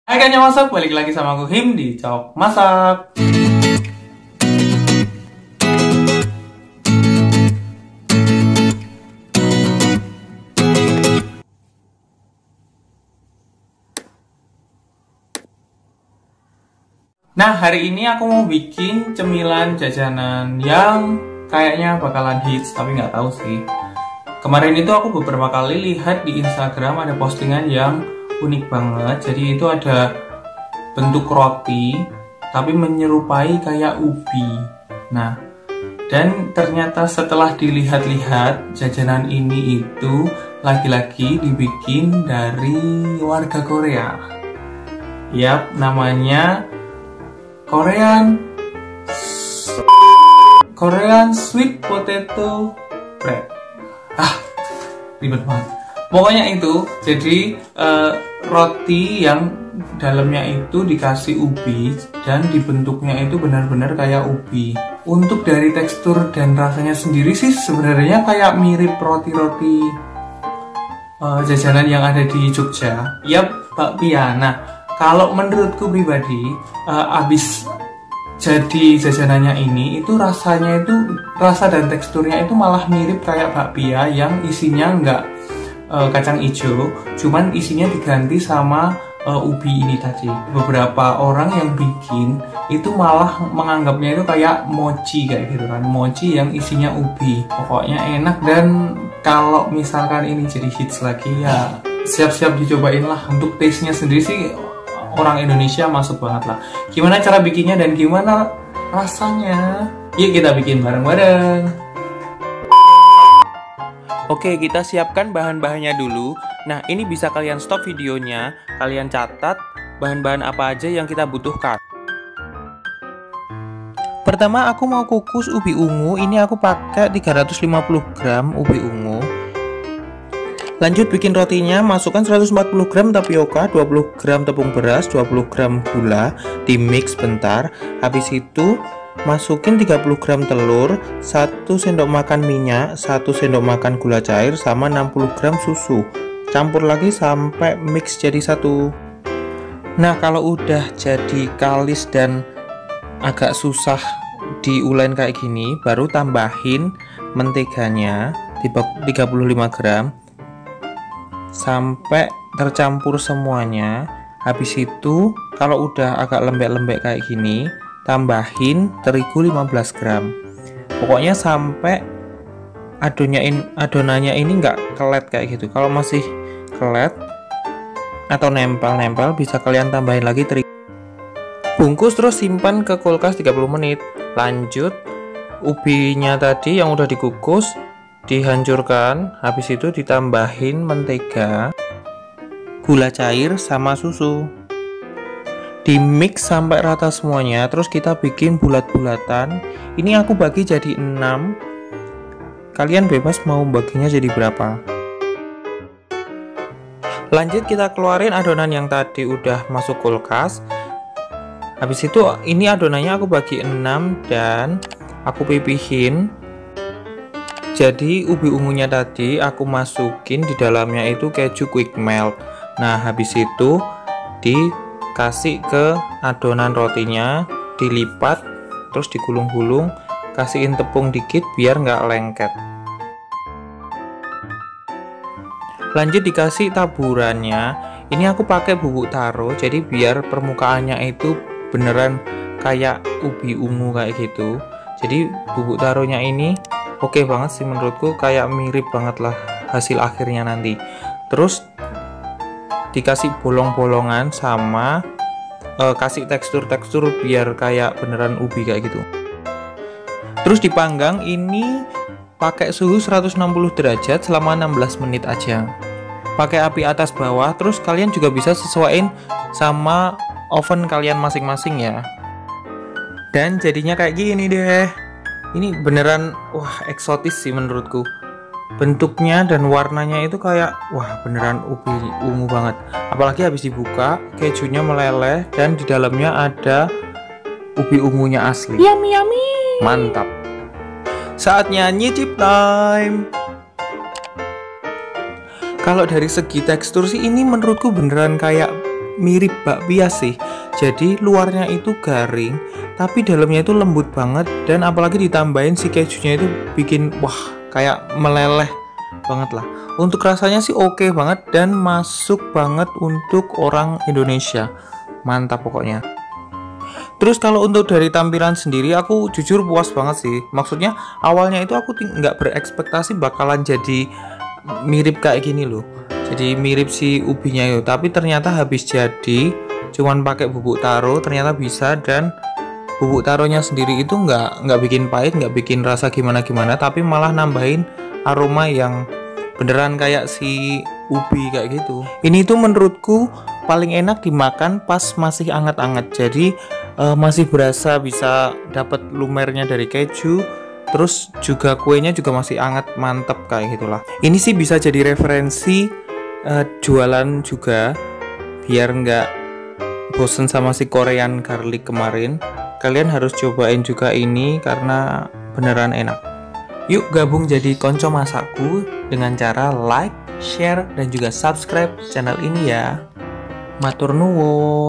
Hai kayaknya masak, balik lagi sama aku Him di Cok Masak. Nah, hari ini aku mau bikin cemilan jajanan yang kayaknya bakalan hits, tapi nggak tahu sih. Kemarin itu aku beberapa kali lihat di Instagram ada postingan yang unik banget. Jadi itu ada bentuk roti, tapi menyerupai kayak ubi. Nah, dan ternyata setelah dilihat-lihat, jajanan ini itu lagi-lagi dibikin dari warga Korea. Yap, namanya Korean sweet potato bread. Ribet banget. Pokoknya itu, jadi roti yang dalamnya itu dikasih ubi dan dibentuknya itu benar-benar kayak ubi. Untuk dari tekstur dan rasanya sendiri sih sebenarnya kayak mirip roti-roti jajanan yang ada di Jogja. Yap, bakpia. Nah, kalau menurutku pribadi, abis jadi jajanannya ini, itu rasanya itu, rasa dan teksturnya itu malah mirip kayak bakpia yang isinya nggak kacang hijau, cuman isinya diganti sama ubi ini tadi. Beberapa orang yang bikin itu malah menganggapnya itu kayak mochi kayak gitu kan, mochi yang isinya ubi. Pokoknya enak, dan kalau misalkan ini jadi hits lagi ya siap-siap dicobain lah. Untuk taste-nya sendiri sih orang Indonesia masuk banget lah. Gimana cara bikinnya dan gimana rasanya? Yuk kita bikin bareng-bareng. Oke, kita siapkan bahan-bahannya dulu. Nah, ini bisa kalian stop videonya, kalian catat bahan-bahan apa aja yang kita butuhkan. Pertama, aku mau kukus ubi ungu. Ini aku pakai 350 gram ubi ungu. Lanjut bikin rotinya, masukkan 140 gram tapioka, 20 gram tepung beras, 20 gram gula, di mix bentar. Habis itu masukin 30 gram telur, 1 sendok makan minyak, 1 sendok makan gula cair, sama 60 gram susu. Campur lagi sampai mix jadi satu. Nah, kalau udah jadi kalis dan agak susah diulen kayak gini, baru tambahin menteganya 35 gram sampai tercampur semuanya. Habis itu kalau udah agak lembek-lembek kayak gini, tambahin terigu 15 gram. Pokoknya sampai adonannya ini nggak kelet kayak gitu. Kalau masih kelet atau nempel-nempel, bisa kalian tambahin lagi terigu. Bungkus terus simpan ke kulkas 30 menit. Lanjut, ubinya tadi yang udah dikukus dihancurkan, habis itu ditambahin mentega, gula cair, sama susu. Di mix sampai rata semuanya, terus kita bikin bulat-bulatan. Ini aku bagi jadi 6. Kalian bebas mau baginya jadi berapa. Lanjut kita keluarin adonan yang tadi udah masuk kulkas. Habis itu ini adonannya aku bagi 6 dan aku pipihin. Jadi ubi ungunya tadi aku masukin di dalamnya itu keju quick melt. Nah, habis itu dikasih ke adonan rotinya, dilipat, terus digulung-gulung, kasihin tepung dikit biar nggak lengket. Lanjut dikasih taburannya. Ini aku pakai bubuk taro, jadi biar permukaannya itu beneran kayak ubi ungu kayak gitu. Jadi bubuk taronya ini oke banget sih menurutku, kayak mirip banget lah hasil akhirnya nanti. Terus dikasih bolong-bolongan sama kasih tekstur-tekstur biar kayak beneran ubi kayak gitu. Terus dipanggang ini pakai suhu 160 derajat selama 16 menit aja. Pakai api atas bawah, terus kalian juga bisa sesuaiin sama oven kalian masing-masing ya. Dan jadinya kayak gini deh. Ini beneran wah eksotis sih menurutku. Bentuknya dan warnanya itu kayak wah beneran ubi ungu banget. Apalagi habis dibuka, kejunya meleleh dan di dalamnya ada ubi ungunya asli. Yummy yummy. Mantap. Saatnya nyicip time. Kalau dari segi tekstur sih ini menurutku beneran kayak mirip bakpia sih. Jadi luarnya itu garing, tapi dalamnya itu lembut banget, dan apalagi ditambahin si kejunya itu bikin wah kayak meleleh banget lah. Untuk rasanya sih oke banget dan masuk banget untuk orang Indonesia. Mantap pokoknya. Terus kalau untuk dari tampilan sendiri aku jujur puas banget sih. Maksudnya awalnya itu aku nggak berekspektasi bakalan jadi mirip kayak gini loh. Jadi mirip si ubinya itu, tapi ternyata habis jadi cuman pakai bubuk taro ternyata bisa, dan bubuk taronya sendiri itu nggak bikin pahit, nggak bikin rasa gimana-gimana, tapi malah nambahin aroma yang beneran kayak si ubi kayak gitu. Ini tuh menurutku paling enak dimakan pas masih anget-anget. Jadi masih berasa bisa dapat lumernya dari keju, terus juga kuenya juga masih anget, mantep kayak gitulah. Ini sih bisa jadi referensi jualan juga biar nggak bosen sama si Korean garlic kemarin. Kalian harus cobain juga ini karena beneran enak. Yuk gabung jadi konco masakku dengan cara like, share, dan juga subscribe channel ini ya. Matur nuwun.